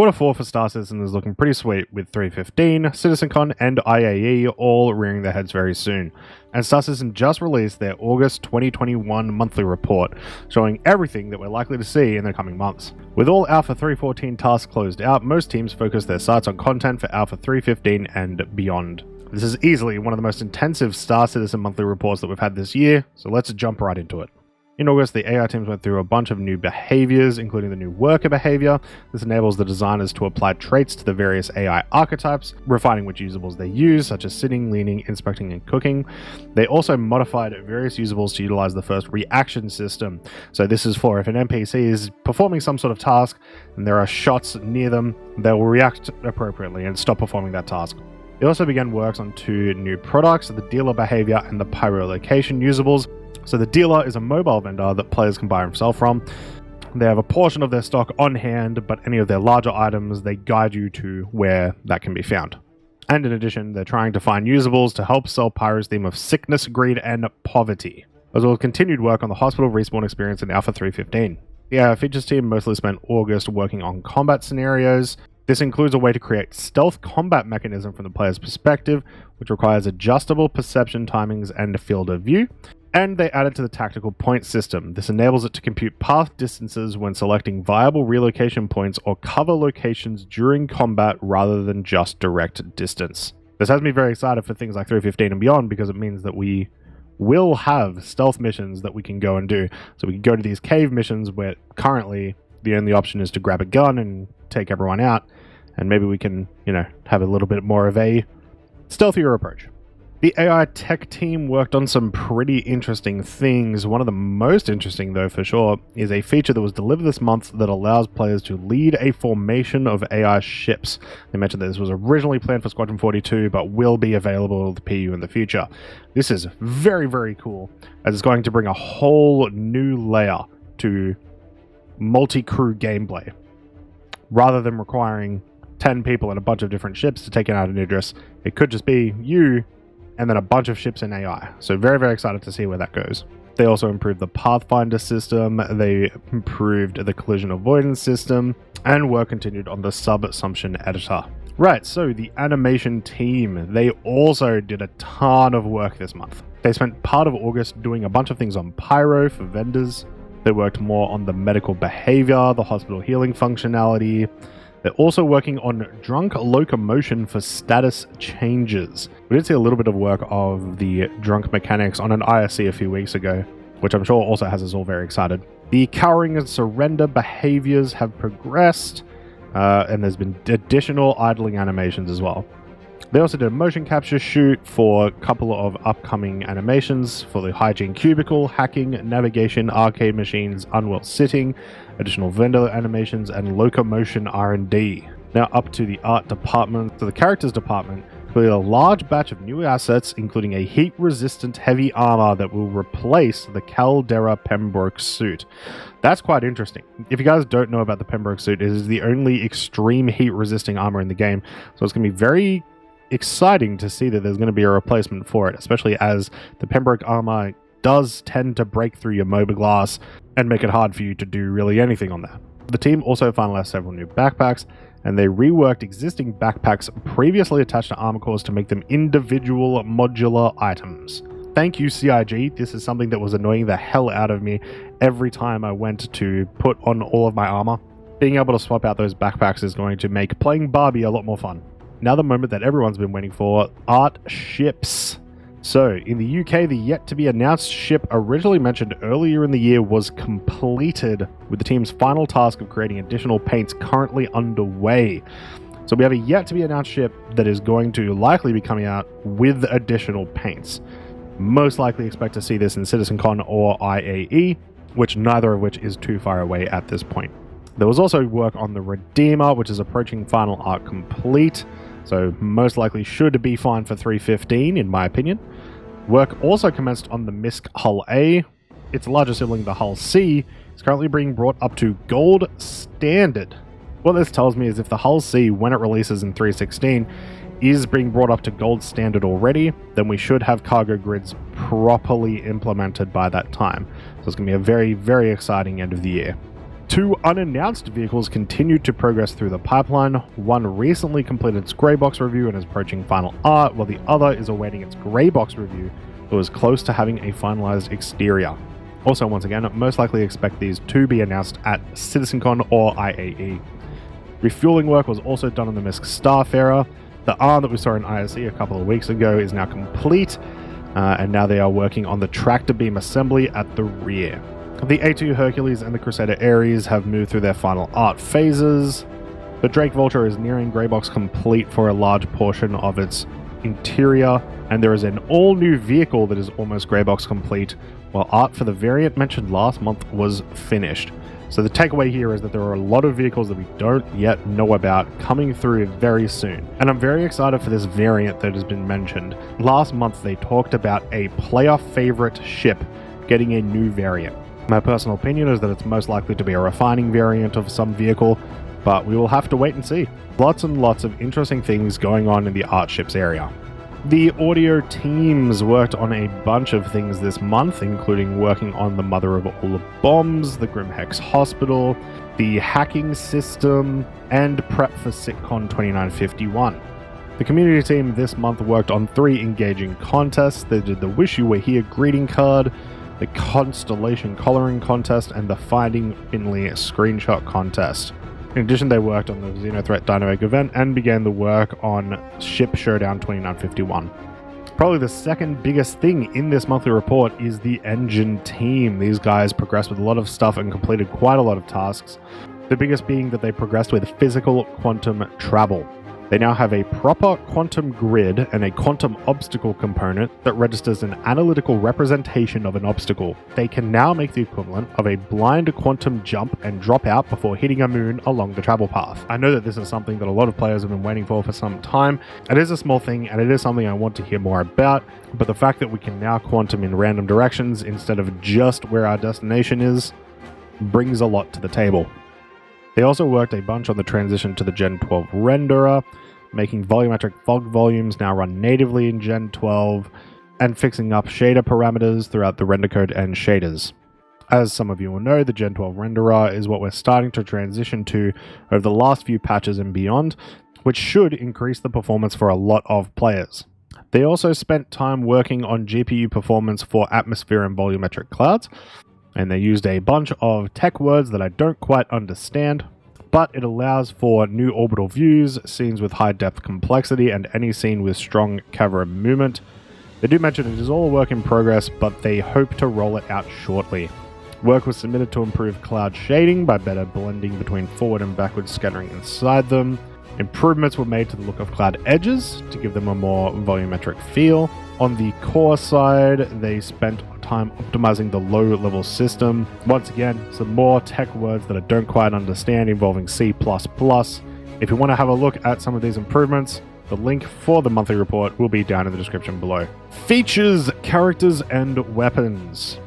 Quarter 4 for Star Citizen is looking pretty sweet, with 315, CitizenCon, and IAE all rearing their heads very soon. And Star Citizen just released their August 2021 monthly report, showing everything that we're likely to see in the coming months. With all Alpha 314 tasks closed out, most teams focus their sights on content for Alpha 315 and beyond. This is easily one of the most intensive Star Citizen monthly reports that we've had this year, so let's jump right into it. In August, the AI teams went through a bunch of new behaviors, including the new worker behavior. This enables the designers to apply traits to the various AI archetypes, refining which usables they use, such as sitting, leaning, inspecting, and cooking. They also modified various usables to utilize the first reaction system. So this is for if an NPC is performing some sort of task and there are shots near them, they will react appropriately and stop performing that task. They also began works on 2 new products, the dealer behavior and the pyro location usables. So the dealer is a mobile vendor that players can buy and sell from. They have a portion of their stock on hand, but any of their larger items, they guide you to where that can be found. And in addition, they're trying to find usables to help sell Pyro's theme of sickness, greed, and poverty, as well as continued work on the hospital respawn experience in Alpha 315. The AI features team mostly spent August working on combat scenarios. This includes a way to create stealth combat mechanism from the player's perspective, which requires adjustable perception timings and field of view. And they added to the tactical point system. This enables it to compute path distances when selecting viable relocation points or cover locations during combat rather than just direct distance. This has me very excited for things like 315 and beyond, because it means that we will have stealth missions that we can go and do. So we can go to these cave missions where currently the only option is to grab a gun and take everyone out, and maybe we can, have a little bit more of a stealthier approach. The AI tech team worked on some pretty interesting things. One of the most interesting, though, for sure, is a feature that was delivered this month that allows players to lead a formation of AI ships. They mentioned that this was originally planned for Squadron 42, but will be available to PU in the future. This is very, very cool, as it's going to bring a whole new layer to multi-crew gameplay. Rather than requiring 10 people and a bunch of different ships to take out an Idris, it could just be you and then a bunch of ships in AI. So very, very excited to see where that goes. They also improved the Pathfinder system, they improved the collision avoidance system, and work continued on the sub-assumption editor. Right, so the animation team, they also did a ton of work this month. They spent part of August doing a bunch of things on Pyro for vendors. They worked more on the medical behavior, the hospital healing functionality. They're also working on drunk locomotion for status changes. We did see a little bit of work of the drunk mechanics on an ISC a few weeks ago, which I'm sure also has us all very excited. The cowering and surrender behaviors have progressed, and there's been additional idling animations as well. They also did a motion capture shoot for a couple of upcoming animations for the hygiene cubicle, hacking, navigation, arcade machines, unwell sitting, additional vendor animations, and locomotion R&D. Now up to the art department. So the characters department completed a large batch of new assets, including a heat-resistant heavy armor that will replace the Caldera Pembroke suit. That's quite interesting. If you guys don't know about the Pembroke suit, it is the only extreme heat-resisting armor in the game, so it's going to be very exciting to see that there's going to be a replacement for it, especially as the Pembroke armor does tend to break through your mobiGlass and make it hard for you to do really anything on that. The team also finalized several new backpacks, and they reworked existing backpacks previously attached to armor cores to make them individual modular items. Thank you, CIG. This is something that was annoying the hell out of me every time I went to put on all of my armor. Being able to swap out those backpacks is going to make playing Barbie a lot more fun. Now the moment that everyone's been waiting for, art ships. So, in the UK, the yet-to-be-announced ship originally mentioned earlier in the year was completed, with the team's final task of creating additional paints currently underway. So we have a yet-to-be-announced ship that is going to likely be coming out with additional paints. Most likely expect to see this in CitizenCon or IAE, which neither of which is too far away at this point. There was also work on the Redeemer, which is approaching final art complete, so most likely should be fine for 315 in my opinion. Work also commenced on the MISC Hull A. Its larger sibling, the Hull C, is currently being brought up to Gold Standard. What this tells me is if the Hull C, when it releases in 316, is being brought up to Gold Standard already, then we should have cargo grids properly implemented by that time. So it's going to be a very, very exciting end of the year. 2 unannounced vehicles continued to progress through the pipeline. One recently completed its grey box review and is approaching final art, while the other is awaiting its grey box review, but was close to having a finalized exterior. Also, once again, most likely expect these to be announced at CitizenCon or IAE. Refueling work was also done on the MISC Starfarer. The arm that we saw in ISE a couple of weeks ago is now complete, and now they are working on the tractor beam assembly at the rear. The A2 Hercules and the Crusader Ares have moved through their final art phases. The Drake Vulture is nearing greybox complete for a large portion of its interior, and there is an all-new vehicle that is almost greybox complete, while art for the variant mentioned last month was finished. So the takeaway here is that there are a lot of vehicles that we don't yet know about coming through very soon. And I'm very excited for this variant that has been mentioned. Last month they talked about a player favorite ship getting a new variant. My personal opinion is that it's most likely to be a refining variant of some vehicle, but we will have to wait and see. Lots and lots of interesting things going on in the art ships area. The audio teams worked on a bunch of things this month, including working on the mother of all the bombs, the Grimhex Hospital, the hacking system, and prep for SitCon 2951. The community team this month worked on 3 engaging contests. They did the Wish You Were Here greeting card, the Constellation Collaring contest, and the Finding Finley screenshot contest. In addition, they worked on the Xenothreat Dynamic event and began the work on Ship Showdown 2951. Probably the second biggest thing in this monthly report is the engine team. These guys progressed with a lot of stuff and completed quite a lot of tasks. The biggest being that they progressed with physical quantum travel. They now have a proper quantum grid and a quantum obstacle component that registers an analytical representation of an obstacle. They can now make the equivalent of a blind quantum jump and drop out before hitting a moon along the travel path. I know that this is something that a lot of players have been waiting for some time. It is a small thing and it is something I want to hear more about, but the fact that we can now quantum in random directions instead of just where our destination is brings a lot to the table. They also worked a bunch on the transition to the Gen 12 renderer, making volumetric fog volumes now run natively in Gen 12, and fixing up shader parameters throughout the render code and shaders. As some of you will know, the Gen 12 renderer is what we're starting to transition to over the last few patches and beyond, which should increase the performance for a lot of players. They also spent time working on GPU performance for atmosphere and volumetric clouds, and they used a bunch of tech words that I don't quite understand, but it allows for new orbital views, scenes with high depth complexity, and any scene with strong camera movement. They do mention it is all a work in progress, but they hope to roll it out shortly. Work was submitted to improve cloud shading by better blending between forward and backward scattering inside them. Improvements were made to the look of cloud edges to give them a more volumetric feel. On the core side, they spent time optimizing the low-level system. Once again, some more tech words that I don't quite understand involving C++. If you want to have a look at some of these improvements, the link for the monthly report will be down in the description below. Features, characters, and weapons.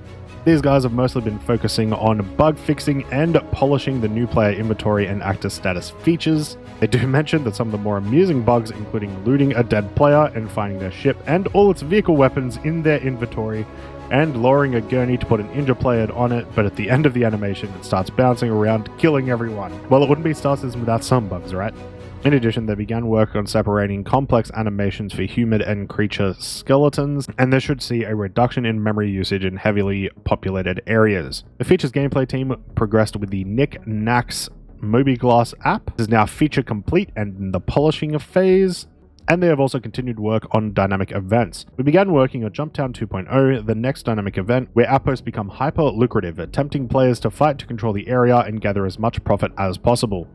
These guys have mostly been focusing on bug fixing and polishing the new player inventory and actor status features. They do mention that some of the more amusing bugs, including looting a dead player and finding their ship and all its vehicle weapons in their inventory, and lowering a gurney to put an injured player on it, but at the end of the animation it starts bouncing around, killing everyone. Well, it wouldn't be Star Citizen without some bugs, right? In addition, they began work on separating complex animations for human and creature skeletons, and they should see a reduction in memory usage in heavily populated areas. The features gameplay team progressed with the Nick Nack's Mobiglass app. This is now feature complete and in the polishing phase, and they have also continued work on dynamic events. We began working on Jumptown 2.0, the next dynamic event, where outposts become hyper-lucrative, tempting players to fight to control the area and gather as much profit as possible.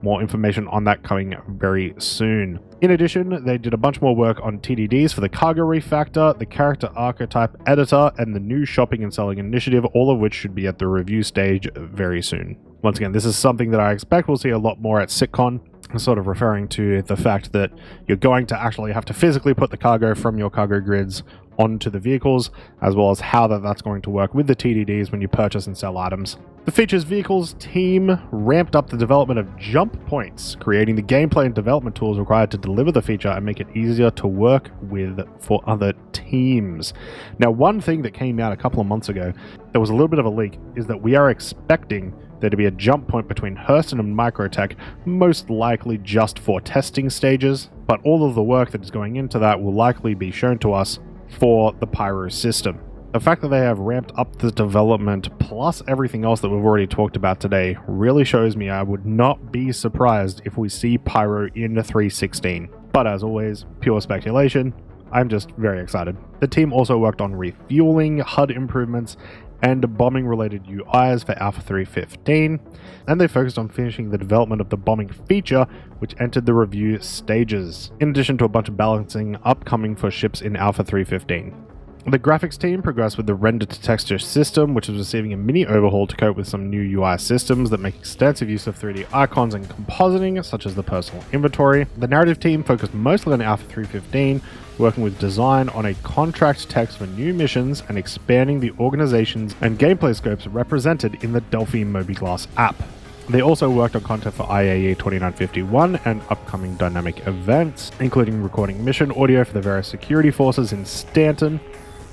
More information on that coming very soon. In addition, they did a bunch more work on TDDs for the cargo refactor, the character archetype editor, and the new shopping and selling initiative, all of which should be at the review stage very soon. Once again, this is something that I expect we'll see a lot more at SitCon, sort of referring to the fact that you're going to actually have to physically put the cargo from your cargo grids onto the vehicles, as well as how that's going to work with the TDDs when you purchase and sell items. The features vehicles team ramped up the development of jump points, creating the gameplay and development tools required to deliver the feature and make it easier to work with for other teams. Now, one thing that came out a couple of months ago that was a little bit of a leak is that we are expecting there to be a jump point between Hurston and Microtech, most likely just for testing stages, but all of the work that is going into that will likely be shown to us for the Pyro system. The fact that they have ramped up the development plus everything else that we've already talked about today really shows me I would not be surprised if we see Pyro in 3.16. But as always, pure speculation. I'm just very excited. The team also worked on refueling, HUD improvements, and bombing-related UIs for Alpha 3.15, and they focused on finishing the development of the bombing feature, which entered the review stages, in addition to a bunch of balancing upcoming for ships in Alpha 3.15. The graphics team progressed with the render-to-texture system, which is receiving a mini overhaul to cope with some new UI systems that make extensive use of 3D icons and compositing, such as the personal inventory. The narrative team focused mostly on Alpha 3.15, working with design on a contract text for new missions and expanding the organizations and gameplay scopes represented in the Delphi Mobiglass app. They also worked on content for IAE 2951 and upcoming dynamic events, including recording mission audio for the various security forces in Stanton,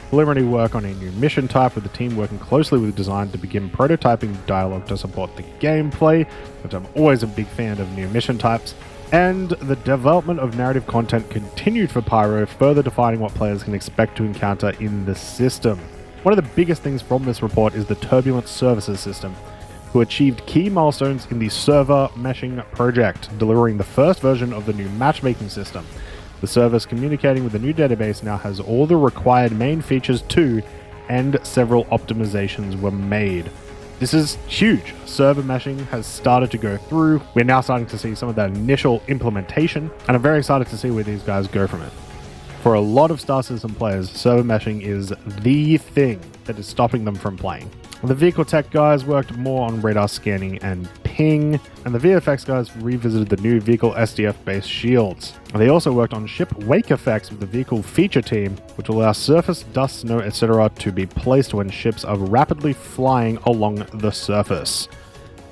preliminary work on a new mission type, with the team working closely with design to begin prototyping dialogue to support the gameplay, which I'm always a big fan of new mission types. And the development of narrative content continued for Pyro, further defining what players can expect to encounter in the system. One of the biggest things from this report is the Turbulent Services system, who achieved key milestones in the server meshing project, delivering the first version of the new matchmaking system. The service communicating with the new database now has all the required main features too, and several optimizations were made. This is huge. Server meshing has started to go through. We're now starting to see some of that initial implementation, and I'm very excited to see where these guys go from it. For a lot of Star System players, server meshing is the thing that is stopping them from playing. The vehicle tech guys worked more on radar scanning and ping, and the VFX guys revisited the new vehicle SDF-based shields. They also worked on ship wake effects with the vehicle feature team, which will allow surface, dust, snow, etc. to be placed when ships are rapidly flying along the surface.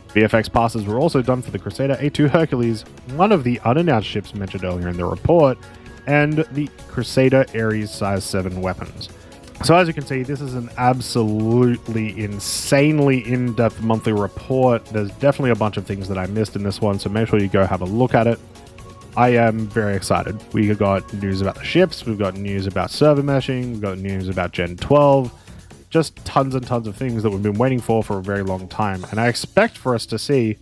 VFX passes were also done for the Crusader A2 Hercules, one of the unannounced ships mentioned earlier in the report, and the Crusader Ares Size 7 weapons. So as you can see, this is an absolutely insanely in-depth monthly report. There's definitely a bunch of things that I missed in this one, so make sure you go have a look at it. I am very excited. We got news about the ships, we've got news about server meshing, we've got news about Gen 12, just tons and tons of things that we've been waiting for a very long time, and I expect for us to see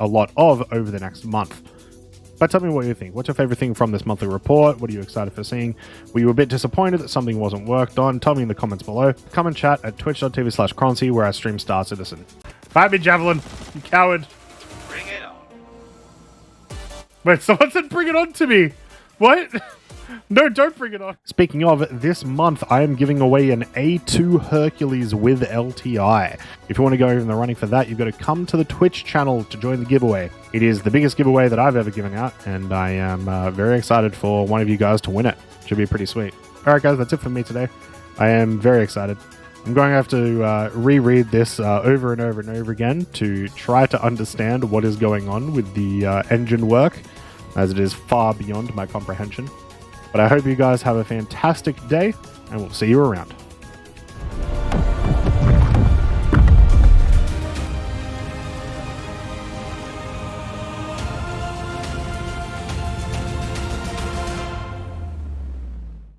a lot of over the next month. But tell me what you think. What's your favorite thing from this monthly report? What are you excited for seeing? Were you a bit disappointed that something wasn't worked on? Tell me in the comments below. Come and chat at twitch.tv/Croncy, where I stream Star Citizen. Fight me, Javelin, you coward. Bring it on. Wait, someone said bring it on to me. What? No, don't bring it on. Speaking of, this month I am giving away an A2 Hercules with LTI. If you want to go in the running for that, you've got to come to the Twitch channel to join the giveaway. It is the biggest giveaway that I've ever given out, and I am very excited for one of you guys to win it. Should be pretty sweet. Alright guys, that's it for me today. I am very excited. I'm going to have to reread this over and over and over again to try to understand what is going on with the engine work, as it is far beyond my comprehension. But I hope you guys have a fantastic day, and we'll see you around.